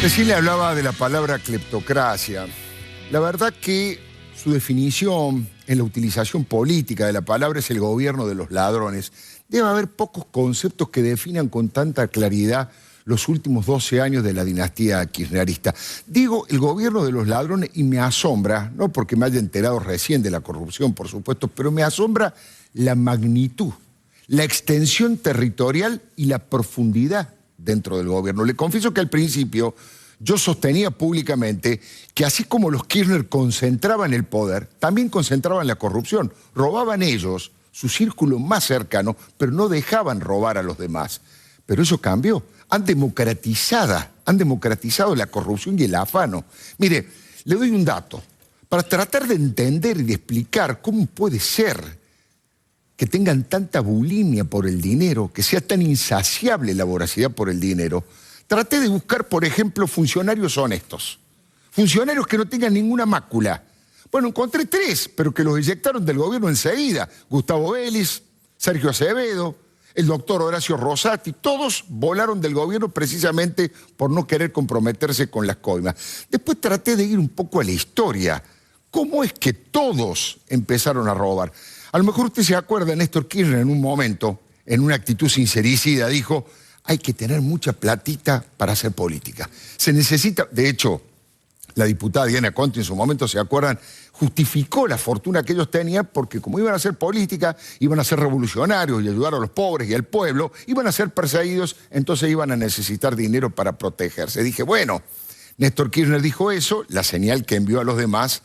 Recién le hablaba de la palabra cleptocracia. La verdad que su definición en la utilización política de la palabra es el gobierno de los ladrones. Debe haber pocos conceptos que definan con tanta claridad los últimos 12 años de la dinastía kirchnerista. Digo el gobierno de los ladrones y me asombra, no porque me haya enterado recién de la corrupción, por supuesto, pero me asombra la magnitud, la extensión territorial y la profundidad dentro del gobierno. Le confieso que al principio yo sostenía públicamente que así como los Kirchner concentraban el poder, también concentraban la corrupción. Robaban ellos, su círculo más cercano, pero no dejaban robar a los demás. Pero eso cambió. Han democratizado la corrupción y el afano. Mire, le doy un dato. Para tratar de entender y de explicar cómo puede ser que tengan tanta bulimia por el dinero, que sea tan insaciable la voracidad por el dinero, traté de buscar, por ejemplo, funcionarios honestos. Funcionarios que no tengan ninguna mácula. Bueno, encontré 3, pero que los eyectaron del gobierno enseguida. Gustavo Vélez, Sergio Acevedo, el doctor Horacio Rosati, todos volaron del gobierno precisamente por no querer comprometerse con las coimas. Después traté de ir un poco a la historia. ¿Cómo es que todos empezaron a robar? A lo mejor usted se acuerda, Néstor Kirchner en un momento, en una actitud sincericida, dijo: hay que tener mucha platita para hacer política. Se necesita, de hecho, la diputada Diana Conti en su momento, ¿se acuerdan?, justificó la fortuna que ellos tenían porque como iban a hacer política, iban a ser revolucionarios y ayudar a los pobres y al pueblo, iban a ser perseguidos, entonces iban a necesitar dinero para protegerse. Dije, bueno, Néstor Kirchner dijo eso, la señal que envió a los demás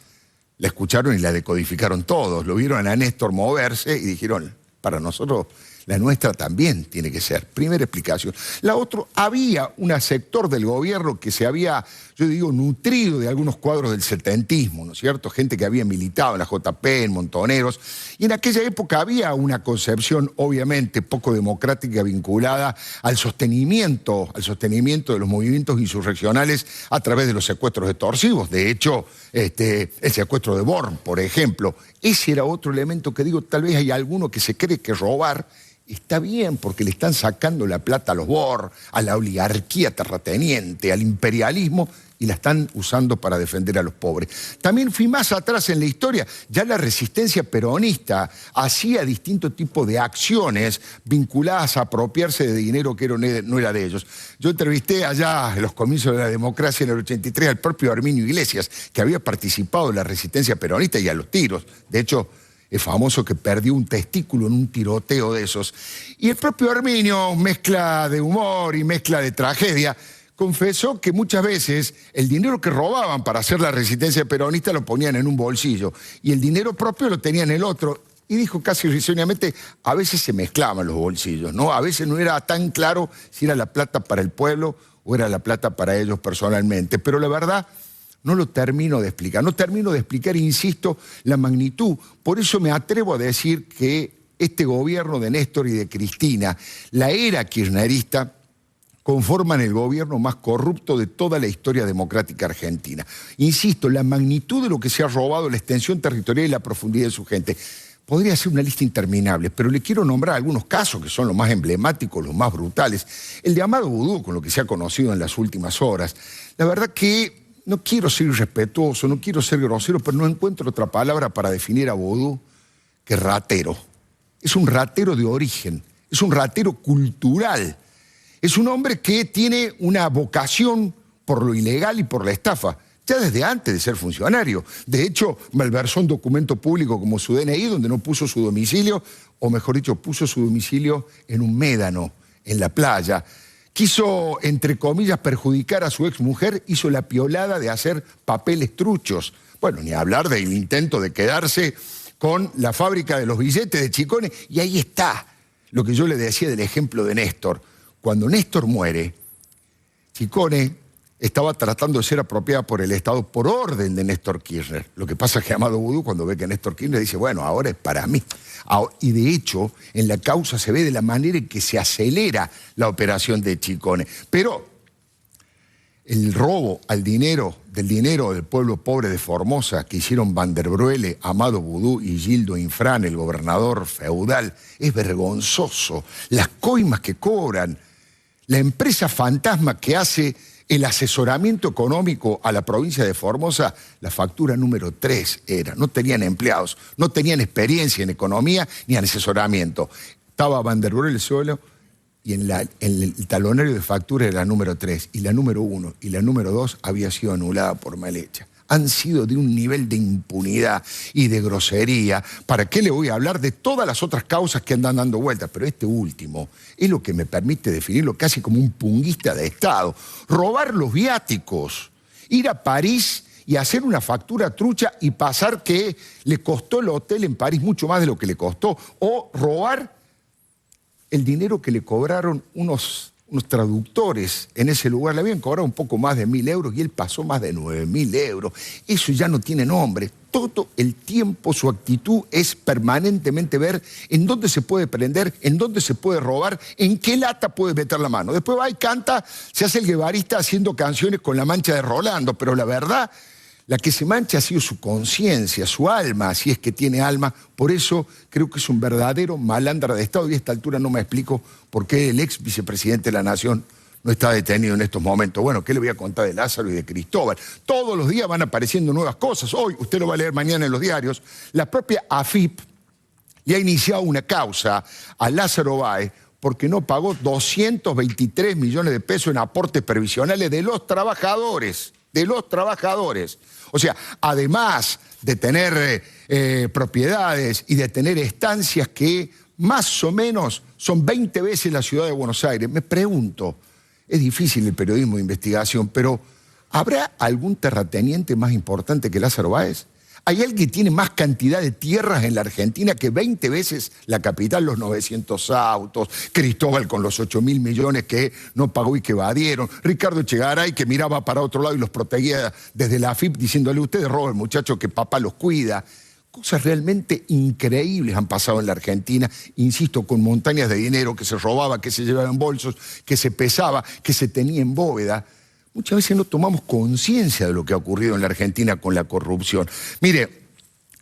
la escucharon y la decodificaron todos. Lo vieron a Néstor moverse y dijeron, para nosotros la nuestra también tiene que ser. Primera explicación. La otra, había un sector del gobierno que se había, yo digo, nutrido de algunos cuadros del setentismo, ¿no es cierto? Gente que había militado en la JP, en Montoneros, y en aquella época había una concepción, obviamente, poco democrática vinculada al sostenimiento de los movimientos insurreccionales a través de los secuestros extorsivos. De hecho, el secuestro de Born, por ejemplo, ese era otro elemento que digo, tal vez hay alguno que se cree que robar está bien porque le están sacando la plata a los Born, a la oligarquía terrateniente, al imperialismo, y la están usando para defender a los pobres. También fui más atrás en la historia. Ya la resistencia peronista hacía distintos tipos de acciones vinculadas a apropiarse de dinero que no era de ellos. Yo entrevisté allá en los comienzos de la democracia en el 83 al propio Herminio Iglesias, que había participado en la resistencia peronista y a los tiros. De hecho, es famoso que perdió un testículo en un tiroteo de esos. Y el propio Herminio, mezcla de humor y mezcla de tragedia, confesó que muchas veces el dinero que robaban para hacer la resistencia peronista lo ponían en un bolsillo y el dinero propio lo tenían en el otro. Y dijo casi risueñamente, a veces se mezclaban los bolsillos, ¿no? A veces no era tan claro si era la plata para el pueblo o era la plata para ellos personalmente. Pero la verdad, no lo termino de explicar. No termino de explicar, insisto, la magnitud. Por eso me atrevo a decir que este gobierno de Néstor y de Cristina, la era kirchnerista, conforman el gobierno más corrupto de toda la historia democrática argentina. Insisto, la magnitud de lo que se ha robado, la extensión territorial y la profundidad de su gente. Podría ser una lista interminable, pero le quiero nombrar algunos casos que son los más emblemáticos, los más brutales. El de Amado Vudú, con lo que se ha conocido en las últimas horas. La verdad que no quiero ser irrespetuoso, no quiero ser grosero, pero no encuentro otra palabra para definir a Vudú que ratero. Es un ratero de origen, es un ratero cultural. Es un hombre que tiene una vocación por lo ilegal y por la estafa, ya desde antes de ser funcionario. De hecho, malversó un documento público como su DNI, donde no puso su domicilio, o mejor dicho, puso su domicilio en un médano, en la playa. Quiso, entre comillas, perjudicar a su exmujer, hizo la piolada de hacer papeles truchos. Bueno, ni hablar del intento de quedarse con la fábrica de los billetes de Chicone, y ahí está lo que yo le decía del ejemplo de Néstor. Cuando Néstor muere, Chicone estaba tratando de ser apropiada por el Estado por orden de Néstor Kirchner. Lo que pasa es que Amado Vudú, cuando ve que Néstor Kirchner, dice, bueno, ahora es para mí. Y de hecho, en la causa se ve de la manera en que se acelera la operación de Chicone. Pero el robo del dinero del pueblo pobre de Formosa que hicieron Van der Broele, Amado Vudú y Gildo Infran, el gobernador feudal, es vergonzoso. Las coimas que cobran, la empresa fantasma que hace el asesoramiento económico a la provincia de Formosa, la factura número 3 era. No tenían empleados, no tenían experiencia en economía ni en asesoramiento. Estaba Van der Broel solo y en el talonario de factura era la número 3. Y la número 1 y la número 2 había sido anulada por mal hecha. Han sido de un nivel de impunidad y de grosería. ¿Para qué le voy a hablar de todas las otras causas que andan dando vueltas? Pero este último es lo que me permite definirlo casi como un punguista de Estado. Robar los viáticos, ir a París y hacer una factura trucha y pasar que le costó el hotel en París mucho más de lo que le costó. O robar el dinero que le cobraron unos traductores en ese lugar. Le habían cobrado un poco más de 1.000 euros y él pasó más de 9.000 euros. Eso ya no tiene nombre. Todo el tiempo su actitud es permanentemente ver en dónde se puede prender, en dónde se puede robar, en qué lata puede meter la mano. Después va y canta, se hace el guevarista haciendo canciones con la mancha de Rolando, pero la verdad, la que se mancha ha sido su conciencia, su alma, si es que tiene alma. Por eso creo que es un verdadero malandra de Estado y a esta altura no me explico por qué el ex vicepresidente de la Nación no está detenido en estos momentos. Bueno, ¿qué le voy a contar de Lázaro y de Cristóbal? Todos los días van apareciendo nuevas cosas. Hoy, usted lo va a leer mañana en los diarios, la propia AFIP le ha iniciado una causa a Lázaro Báez porque no pagó 223 millones de pesos en aportes previsionales de los trabajadores. O sea, además de tener propiedades y de tener estancias que más o menos son 20 veces la ciudad de Buenos Aires, me pregunto, es difícil el periodismo de investigación, pero ¿habrá algún terrateniente más importante que Lázaro Báez? ¿Hay alguien que tiene más cantidad de tierras en la Argentina que 20 veces la capital, los 900 autos, Cristóbal con los 8.000 millones que no pagó y que evadieron, Ricardo Echegaray que miraba para otro lado y los protegía desde la AFIP diciéndole ustedes roben, muchachos, que papá los cuida? Cosas realmente increíbles han pasado en la Argentina, insisto, con montañas de dinero que se robaba, que se llevaba en bolsos, que se pesaba, que se tenía en bóveda. Muchas veces no tomamos conciencia de lo que ha ocurrido en la Argentina con la corrupción. Mire,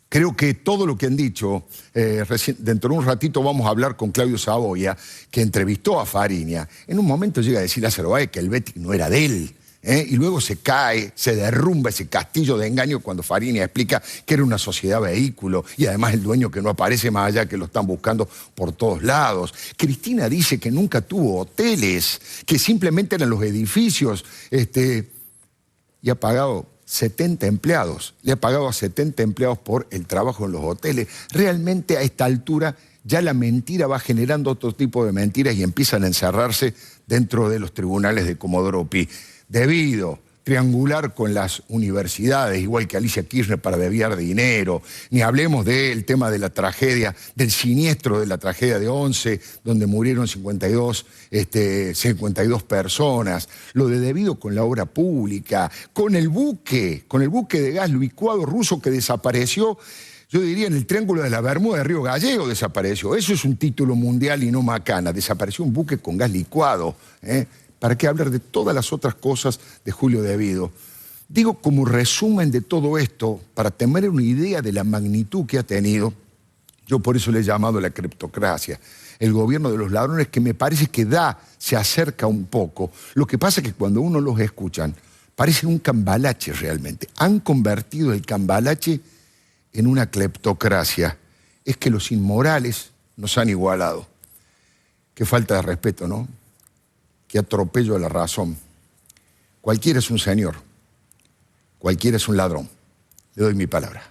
creo que todo lo que han dicho, dentro de un ratito vamos a hablar con Claudio Saboya, que entrevistó a Fariña. En un momento llega a decir Lázaro Báez que el Betis no era de él. Y luego se cae, se derrumba ese castillo de engaño cuando Fariña explica que era una sociedad vehículo y además el dueño que no aparece más allá que lo están buscando por todos lados. Cristina dice que nunca tuvo hoteles, que simplemente eran los edificios y ha pagado 70 empleados. Le ha pagado a 70 empleados por el trabajo en los hoteles. Realmente a esta altura ya la mentira va generando otro tipo de mentiras y empiezan a encerrarse dentro de los tribunales de Comodoro Pi. Debido triangular con las universidades, igual que Alicia Kirchner para desviar dinero, ni hablemos del tema de la tragedia, del siniestro de la tragedia de Once, donde murieron 52 personas, lo de debido con la obra pública, con el buque de gas licuado ruso que desapareció. Yo diría en el Triángulo de la Bermuda de Río Gallego desapareció. Eso es un título mundial y no macana. Desapareció un buque con gas licuado, ¿Para qué hablar de todas las otras cosas de Julio Debido? Digo, como resumen de todo esto, para tener una idea de la magnitud que ha tenido, yo por eso le he llamado la criptocracia, el gobierno de los ladrones, que me parece que se acerca un poco. Lo que pasa es que cuando uno los escuchan, parecen un cambalache realmente. Han convertido el cambalache en una cleptocracia. Es que los inmorales nos han igualado. Qué falta de respeto, ¿no? Qué atropello a la razón. Cualquiera es un señor, cualquiera es un ladrón. Le doy mi palabra.